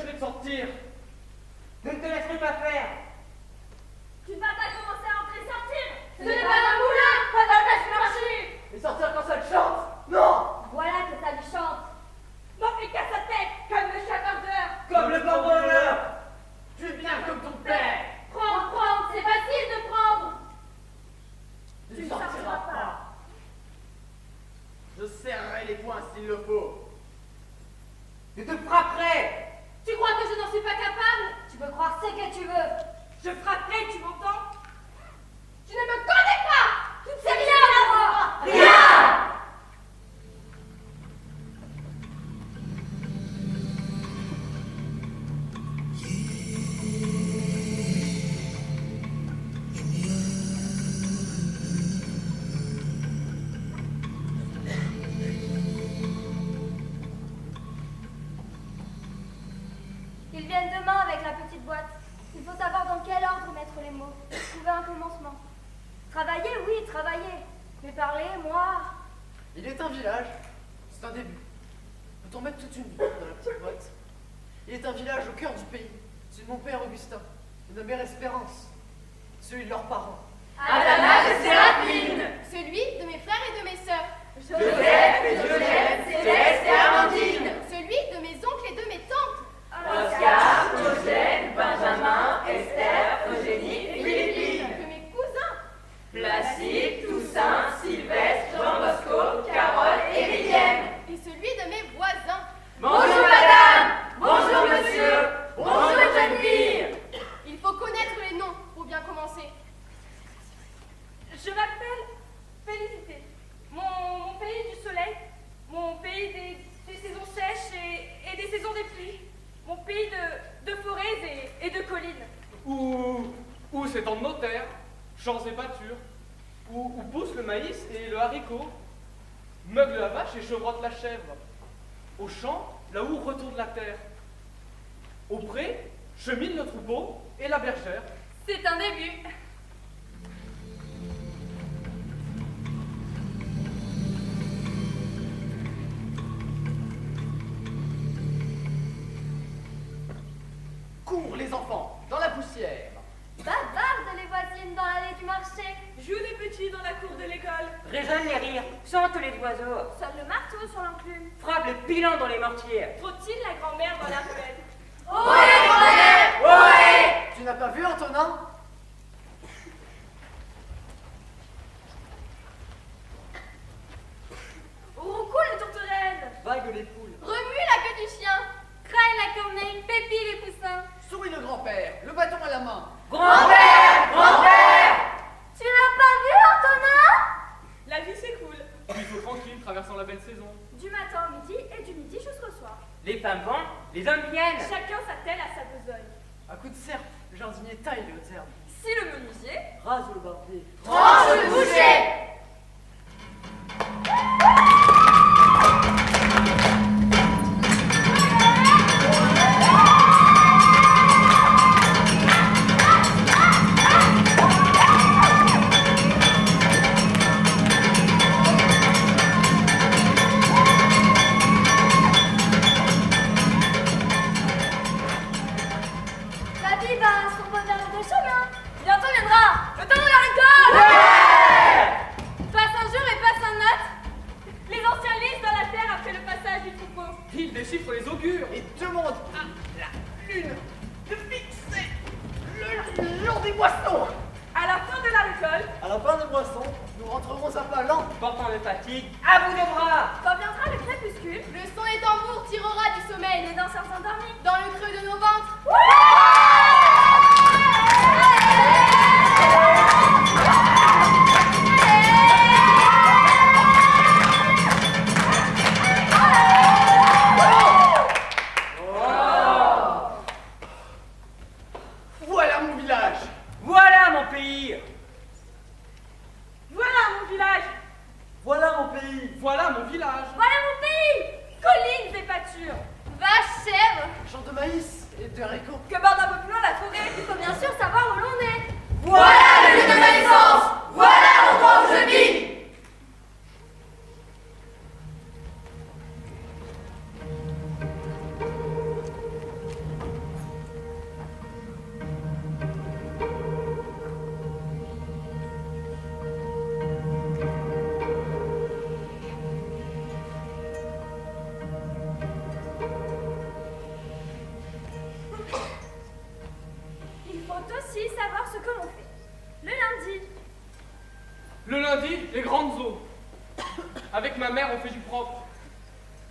m'empêcherez de sortir? Je ne te laisserai pas faire. Tu ne vas pas commencer à entrer et sortir. Ce n'est pas un moulin, pas d'un marché. Et sortir quand ça te chante? Non. Voilà que ça lui chante. M'en fais qu'à sa tête, comme le chafardeur. Comme le cambrioleur. Tu es bien comme ton père. Prendre, c'est facile de prendre. Tu ne sortiras pas. Je serrerai les poings s'il le faut. Je te frapperai. Tu crois que je n'en suis pas capable? Tu peux croire ce que tu veux. Je frapperai, tu m'entends? Tu ne me connais pas. Tu ne sais rien de moi. Rien. Ils viennent demain avec la petite boîte. Il faut savoir dans quel ordre mettre les mots. Trouver un commencement. Travailler, oui, travailler. Mais parler, moi... Il est un village. C'est un début. Peut-on mettre toute une vie dans la petite boîte? Il est un village au cœur du pays. Celui de mon père Augustin et de ma mère Espérance. Celui de leurs parents. Athanas et Séraphine. Celui de mes frères et de mes sœurs. Joseph et Violette, Céleste et Amandine. Celui de mes oncles et de mes tantes. Oscar, Eugène, Benjamin, Esther, Eugénie et Philippine. De mes cousins. Placide, Toussaint, Sylvestre, Jean Bosco, Carole et William. Et celui de mes voisins. Bonjour madame. Bonjour monsieur. Bonjour jeune fille. Il faut connaître les noms pour bien commencer. Je m'appelle Félicité. Mon pays du soleil, mon pays des saisons sèches et des saisons des pluies, mon pays de forêts et de collines. Où s'étendent nos terres, champs et pâtures, où pousse le maïs et le haricot, meugle la vache et chevrotte la chèvre, au champ, là où retourne la terre, au pré, chemine le troupeau et la bergère. C'est un début. Cours les enfants, dans la poussière. Bavarde les voisines dans l'allée du marché. Joue les petits dans la cour de l'école. Résonne les rires. Chante les oiseaux. Sonne le marteau sur l'enclume. Frappe le pilon dans les mortiers. Trottine la grand-mère dans la ruelle. Ohé grand-mère. Ohé. Tu n'as pas vu Antonin? Roucoule les tourterelles. Vague les poules. Remue la queue du chien. Craille la corneille, pépille les poussins. Souris le grand-père, le bâton à la main. Grand-père. Grand-père. Tu n'as pas vu, Antonin? La vie s'écoule. Puis il faut tranquille, traversant la belle saison. Du matin au midi et du midi jusqu'au soir. Les femmes vont, les hommes viennent. Chacun s'attelle à sa besogne. À coup de serpe, le jardinier taille les hautes herbes. Si le menuisier, Rase le barbier. Tranche le boucher. La vie va son bonheur de chemin. bientôt viendra le temps de la récolte. Passe un jour et passe un autre. Les anciens lisent dans la terre après le passage du troupeau. Il déchiffre les augures. Et demande à la lune de fixer le long des moissons. À la fin de la récolte, À la fin des moissons, nous rentrerons à pas lent. Portant les fatigues, à bout de bras. quand viendra le crépuscule, Le son des tambours tirera du sommeil. Les danseurs s'endormis. Dans le creux de nos ventres. Voilà mon village. Voilà mon pays. voilà mon village, Voilà mon pays. Voilà mon village. voilà mon pays. Collines et pâtures, Vache, chèvre. Champ de maïs et de haricots. que borde un peu plus loin la forêt. Il faut bien sûr savoir où l'on est. Voilà le lieu de ma naissance. Voilà l'endroit où je vis.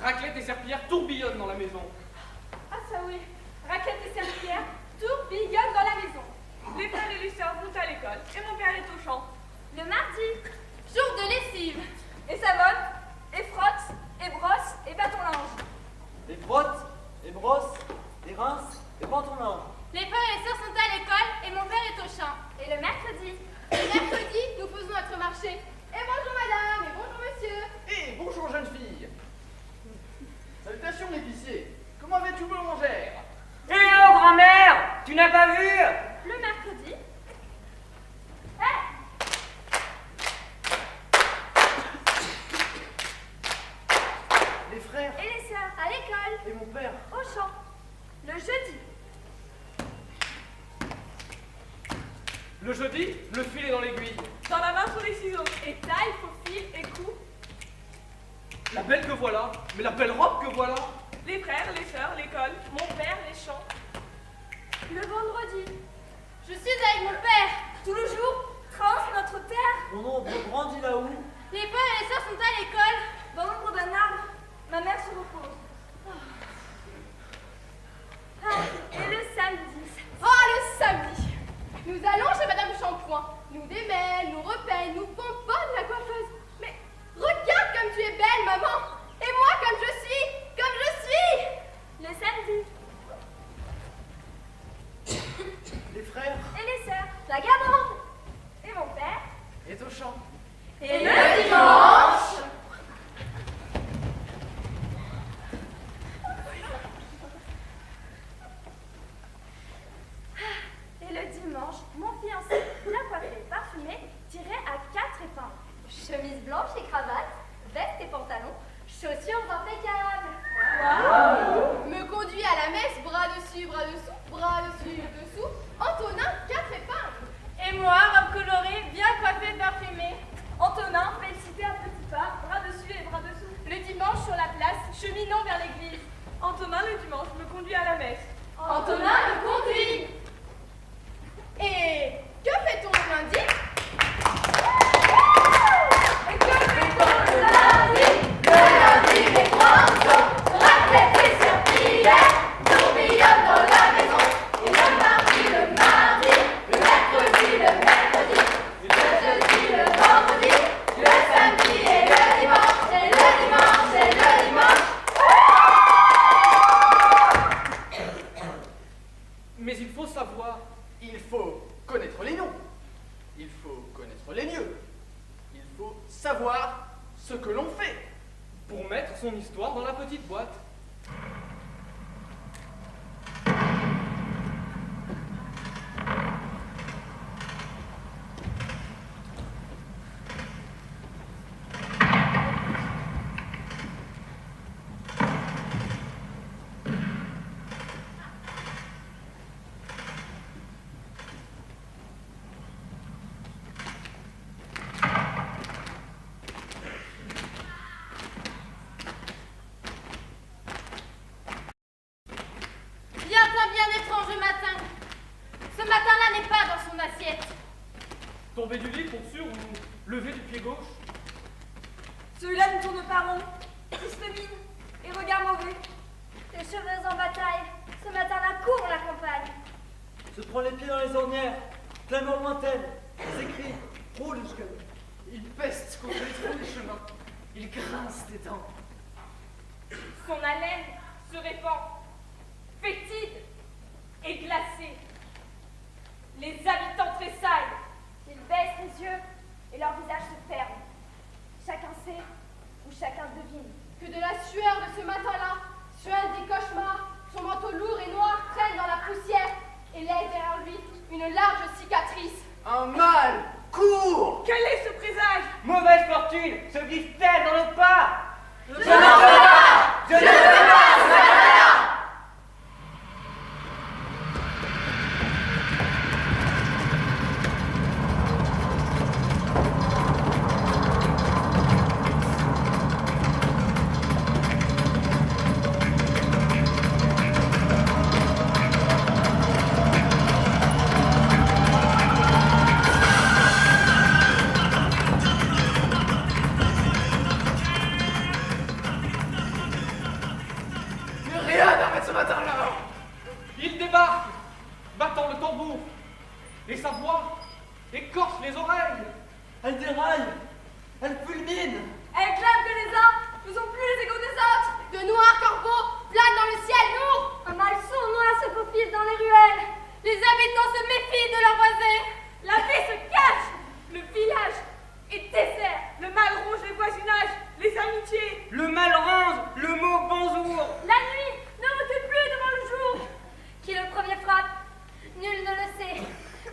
raclette et serpillère tourbillonnent dans la maison. Ah ça oui, raclette et serpillère tourbillonnent dans la maison. Les frères et les sœurs vont à l'école et mon père est au champ. Le mardi, Jour de lessive. Et savonne, et frotte, et brosse, et bâton linge. Et frotte, et brosse, et rince, et prends ton linge. Les frères et les sœurs sont à l'école et mon père est au champ. et le mercredi. Le mercredi, nous faisons notre marché. Et bonjour madame, et bonjour monsieur. Eh, bonjour jeune fille. Salutations l'épicier. Comment vas-tu boulangère? Eh oh, grand-mère, tu n'as pas vu? Le mercredi. Les frères Et les sœurs à l'école, et mon père. au champ. Le jeudi. Le jeudi, le fil est dans l'aiguille. Dans la main sont les ciseaux. Et taille, faufile et coupe. La belle que voilà, mais la belle robe que voilà. Les frères, les sœurs, l'école, mon père, les champs. Le vendredi. Je suis avec mon père. Tout le jour, trace notre terre. Mon ombre grandit là-haut. Les frères et les sœurs sont à l'école. Dans l'ombre d'un arbre, ma mère se repose. Et le samedi. Oh, le samedi. Nous allons chez Madame Shampoing. Nous démêlent, nous repeignent, nous pomponnent la coiffeuse. Mais regarde comme tu es belle, maman. Et moi, comme je suis. Comme je suis. Le samedi. Les frères Et les sœurs, la garde. Et mon père. est au champ. Et le dimanche. Et le dimanche, mon fiancé, bien coiffé, parfumé, tirait à 4 épingles. Chemise blanche et cravate, veste et pantalon, chaussures impeccables. Me conduit à la messe, bras dessus, bras dessus, dessous. Antonin, 4 épingles. Et moi, robe colorée, bien coiffée, parfumée. Antonin, félicité à petits pas, bras dessus et bras dessous. Le dimanche sur la place, cheminant vers l'église. Antonin, le dimanche, me conduit à la messe. Antonin me conduit. Et que fait-on le lundi? Et que fait-on le lundi? Le lundi, les grands jours, raclette et serpillère, tourbillonnent dans la maison. Et le mardi, le mercredi, le jeudi, le vendredi, le samedi et le dimanche, et le dimanche, et le dimanche. Mais il faut savoir. Il faut connaître les noms. Il faut connaître les lieux. Il faut savoir ce que l'on fait. Pour mettre son histoire dans la petite boîte. Bien étrange matin. Ce matin-là n'est pas dans son assiette. Tomber du lit pour sûr ou lever du pied gauche. Celui-là ne tourne pas rond, triste mine et regard mauvais. Les cheveux en bataille, ce matin-là courent la campagne. Se prend les pieds dans les ornières, clameur lointaine, s'écrie, roule jusqu'à nous. Il peste contre les trous des chemins. Il grince des dents. Son haleine se répand, fétide et glacée. Les habitants tressaillent. Ils baissent les yeux et leurs visages se ferment. Chacun sait ou chacun devine. Que de la sueur de ce matin-là, sueur des cauchemars, son manteau lourd et noir traîne dans la poussière et laisse derrière lui une large cicatrice. Un mâle court. Quel est ce présage? Mauvaise fortune se glisse-t-elle dans nos pas? Je n'en veux pas! Je ne veux pas ce matin-là! rien d'arrêter ce matin-là. Il débarque, battant le tambour. Et sa voix écorche les oreilles. Elle déraille. Elle fulmine. Elle clame que les uns ne sont plus les égaux des autres. De noirs corbeaux planent dans le ciel lourd. Un mal sournois se faufile dans les ruelles. Les habitants se méfient de leurs voisins. La vie se cache. Le village est désert. Le mal ronge les voisinages, les amitiés. Le mal ronge le mot bonjour. La nuit ne recule plus devant le jour. Qui le premier frappe? Nul ne le sait.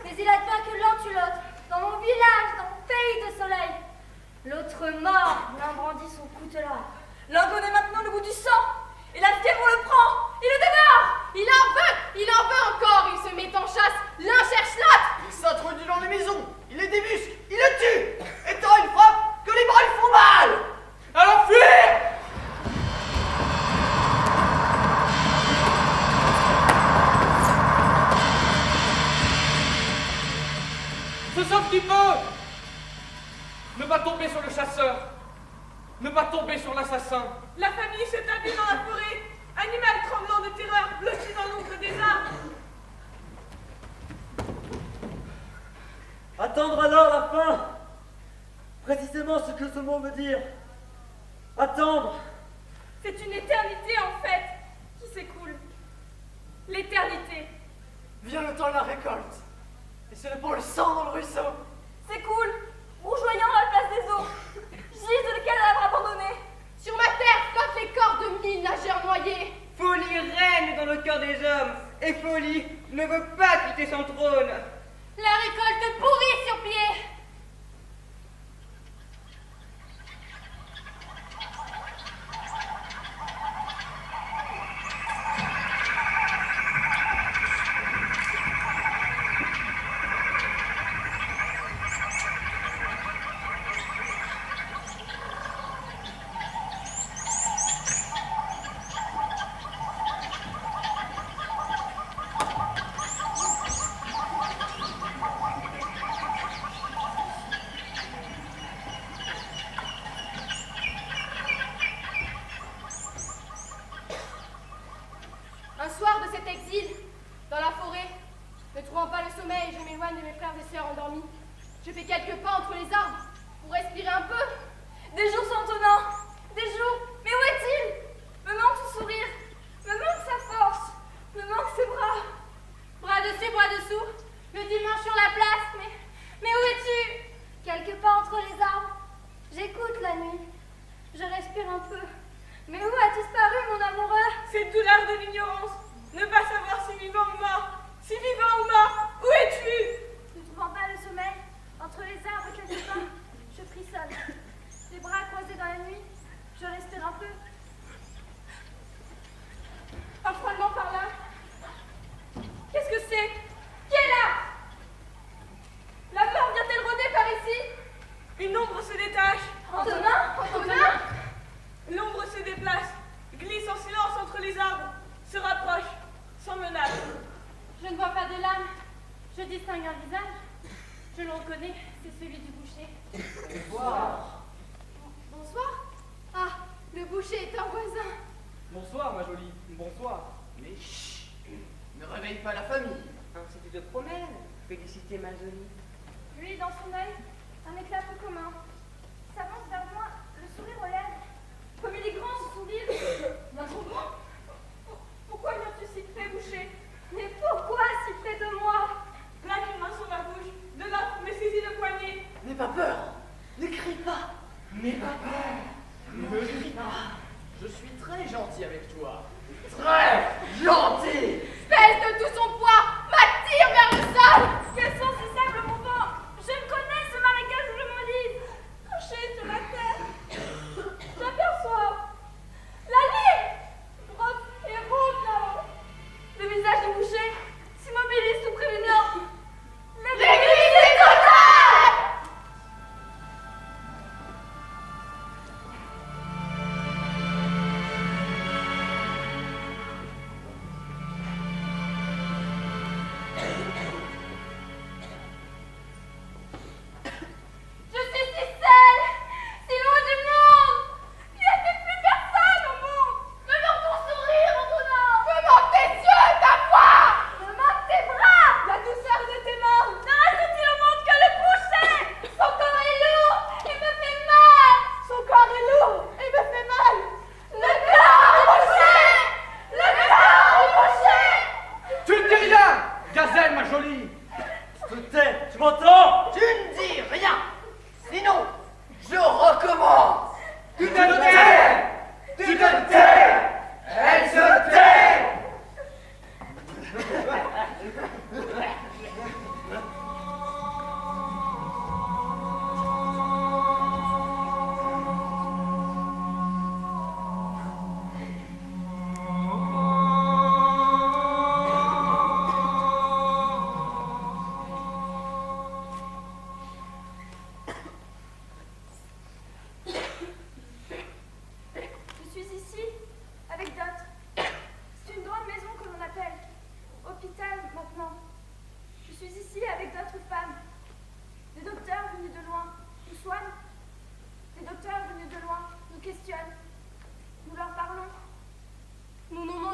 Mais il advient que l'un tue l'autre. Dans mon village, dans mon pays de soleil. L'autre mort, l'un brandit son coutelas. L'un connaît maintenant le goût du sang. Et la fièvre le prend. Il le dévore. Il en veut encore. Il se met en chasse. L'un cherche l'autre. Il s'introduit dans les maisons, il les débusque, il le tue. Et tant il frappe que les bras lui font mal. Alors fuir! Se sauve qui peut! Ne pas tomber sur le chasseur, ne pas tomber sur l'assassin. La famille s'établit dans la forêt. Animal tremblant de terreur, blotti dans l'ombre des arbres. Attendre alors la fin. Précisément ce que ce mot veut dire. Attendre. C'est une éternité en fait qui s'écoule. L'éternité Vient le temps de la récolte. Et c'est pour le sang dans le ruisseau. s'écoule, rougeoyant à la place des eaux. Gisent le cadavre abandonné. Sur ma terre flottent les corps de mille nageurs noyés. Folie règne dans le cœur des hommes, et folie ne veut pas quitter son trône. La récolte pourrit sur pied. Un soir de cet exil, dans la forêt, ne trouvant pas le sommeil, je m'éloigne de mes frères et sœurs endormis. Je fais quelques pas entre les arbres pour respirer un peu. Des jours sans tenant, des jours, mais où est-il? Me manque son sourire, me manque sa force, me manque ses bras. Bras dessus, bras dessous, le dimanche sur la place, mais où es-tu? Quelque part entre les arbres. J'écoute la nuit. Je respire un peu. Mais où a disparu mon amoureux? Cette douleur de l'ignorance, ne pas savoir si vivant ou mort, si vivant ou mort, où es-tu? Ne trouvant pas le sommeil, entre les arbres quelque part, je frissonne. Les bras croisés dans la nuit, je respire un peu. Un frôlement par là. Qu'est-ce que c'est? Qui est là? La mort vient-elle rôder par ici? Une ombre se détache. Antonin? L'ombre se déplace, glisse en silence entre les arbres, se rapproche, sans menace. Je ne vois pas de l'âme. Je distingue un visage. Je le reconnais, c'est celui du boucher. Bonsoir. Bonsoir. Ah, le boucher est un voisin. Bonsoir, ma jolie, bonsoir. Mais chut, ne réveille pas la famille. Ainsi tu te promènes. Félicité, ma jolie. Lui, dans son œil, un éclat peu commun. S'avance vers moi, le sourire aux lèvres. Comme il est grand ce sourire. Bien trop grand. Pourquoi viens-tu si près, boucher? Mais pourquoi si près de moi? Plaque une main sur ma bouche, de l'autre me saisit le poignet. N'aie pas peur, ne crie pas. N'aie pas peur, ne crie pas. Je suis très gentil avec toi. Très gentil. Pèse de tout son poids, m'attire vers le sol. Quel sont ces sables mouvants? Je ne connais ce marécage où je m'enlise. Couché sur la terre, j'aperçois la ligne, droite et ronde là-haut. Le visage du boucher s'immobilise tout près du mien. L'église est totale.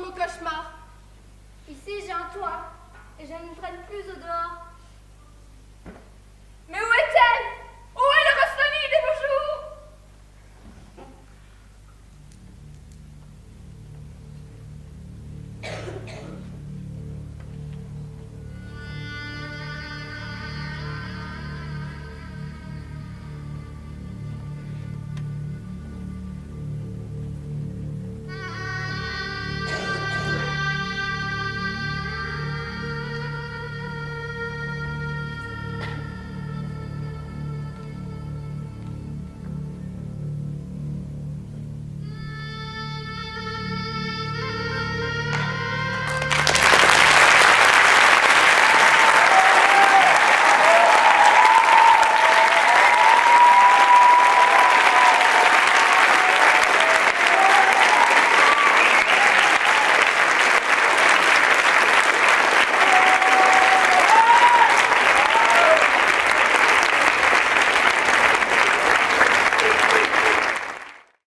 dans nos cauchemars. Ici, j'ai un toit, et je ne traîne plus au dehors. Mais où est-elle? Où est le Roselyne des beaux jours?